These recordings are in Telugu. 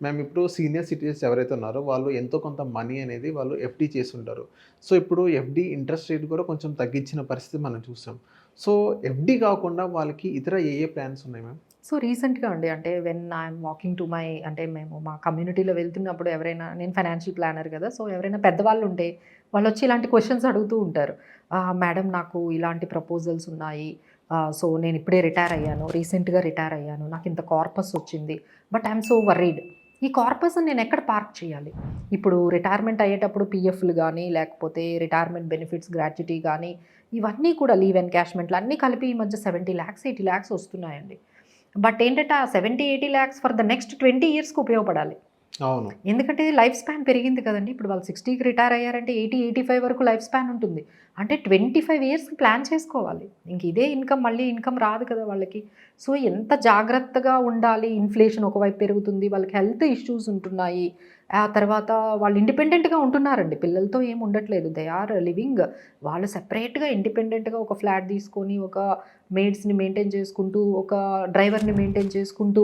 మ్యామ్ ఇప్పుడు సీనియర్ సిటిజన్స్ ఎవరైతే ఉన్నారో వాళ్ళు ఎంతో కొంత మనీ అనేది వాళ్ళు ఎఫ్‌డి చేసుంటారు. సో, ఇప్పుడు ఎఫ్‌డి ఇంట్రెస్ట్ రేట్ కూడా కొంచెం తగ్గించిన పరిస్థితి మనం చూసాం. సో, ఎఫ్‌డి కాకుండా వాళ్ళకి ఇతర ఏ ఏ ప్లాన్స్ ఉన్నాయి మ్యామ్? సో, రీసెంట్‌గా అండి అంటే when I'm walking to my అంటే మేము మా కమ్యూనిటీలో వెళ్తున్నప్పుడు ఎవరైనా నేను ఫైనాన్షియల్ ప్లానర్ గదా! సో, ఎవరైనా పెద్దవాళ్ళుంటే వాళ్ళొచ్చి ఇలాంటి క్వెషన్స్ అడుగుతూ ఉంటారు. మేడం నాకు ఇలాంటి ప్రపోజల్స్ ఉన్నాయి. సో, నేనిప్పుడే రిటైర్ అయ్యాను. రీసెంట్‌గా రిటైర్ అయ్యాను. నాకింత కార్పస్ వచ్చింది. But I'm so worried. ఈ కార్పస్‌ని నేనెక్కడ పార్క్ చేయాలి? ఇప్పుడు రిటైర్మెంట్ అయ్యేటప్పుడు పీఎఫ్‌లు గానీ, లేకపోతే రిటైర్మెంట్ బెనిఫిట్స్, గ్రాట్యుటీ గానీ, ఇవన్నీ కూడా లీవ్ ఎన్‌కాష్‌మెంట్‌లు అన్నీ కలిపి ఈ మధ్య 70,00,000, 80,00,000 వస్తున్నాయండి. బట్ ఏంటంటే ఆ 70-80 లాక్స్ ఫర్ ద నెక్స్ట్ 20 ఇయర్స్‌కి ఉపయోగపడాలి. అవును. ఎందుకంటే లైఫ్ స్పాన్ పెరిగింది కదండీ! ఇప్పుడు వాళ్ళు 60కి రిటైర్ అయ్యారంటే 80, 85 వరకు లైఫ్ స్పాన్ ఉంటుంది. అంటే 25 ఇయర్స్‌కి ప్లాన్ చేసుకోవాలి. ఇంక ఇదే ఇన్‌కమ్ మళ్ళీ ఇన్‌కమ్ రాదు కదా వాళ్ళకి. సో, ఎంత జాగ్రత్తగా ఉండాలి. ఇన్‌ఫ్లేషన్ ఒకవైపు పెరుగుతుంది. వాళ్ళకి హెల్త్ ఇష్యూస్ ఉంటున్నాయి. ఆ తర్వాత వాళ్ళు ఇండిపెండెంట్‌గా ఉంటున్నారండి. పిల్లలతో ఏమి ఉండట్లేదు. దే ఆర్ లివింగ్ వాళ్ళు సెపరేట్‌గా ఇండిపెండెంట్‌గా ఒక ఫ్లాట్ తీసుకొని, ఒక మెయిడ్స్‌ని మెయింటైన్ చేసుకుంటూ, ఒక డ్రైవర్‌ని మెయింటైన్ చేసుకుంటూ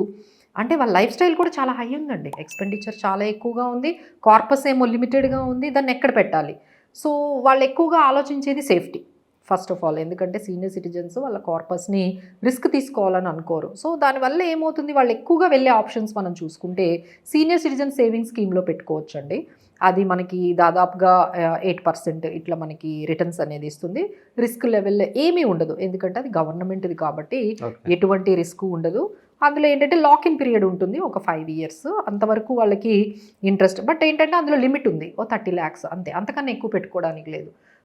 అంటే వాళ్ళ లైఫ్ స్టైల్ కూడా చాలా హై ఉందండి. ఎక్స్‌పెండిచర్ చాలా ఎక్కువగా ఉంది. కార్పస్ ఏమో లిమిటెడ్‌గా ఉంది. దాన్నెక్కడ పెట్టాలి? సో, వాళ్ళెక్కువగా ఆలోచించేది సేఫ్టీ. First of all. ఎందుకంటే సీనియర్ సిటిజన్స్ వాళ్ళ కార్పస్‌ని రిస్క్ తీసుకోవాలని అనుకోరు. సో, దానివల్ల ఏమవుతుంది వాళ్ళు ఎక్కువగా వెళ్ళే ఆప్షన్స్ మనం చూసుకుంటే సీనియర్ సిటిజన్ సేవింగ్స్ స్కీమ్‌లో పెట్టుకోవచ్చండి. అది మనకి దాదాపుగా 8% ఇట్లా మనకి రిటర్న్స్ అనేది ఇస్తుంది. రిస్క్ లెవెల్ ఏమీ ఉండదు. ఎందుకంటే అది గవర్నమెంట్‌ది కాబట్టి ఓకే. ఎటువంటి రిస్కు ఉండదు. అందులో ఏంటంటే లాక్ ఇన్ పీరియడ్ ఉంటుంది. ఒక 5 ఇయర్స్ అంతవరకు వాళ్ళకి ఇంట్రెస్ట్. బట్ ఏంటంటే అందులో లిమిట్ ఉంది. ఓ 30,00,000 అంతే. అంతకన్నా ఎక్కువ పెట్టుకోవడానికి లేదు.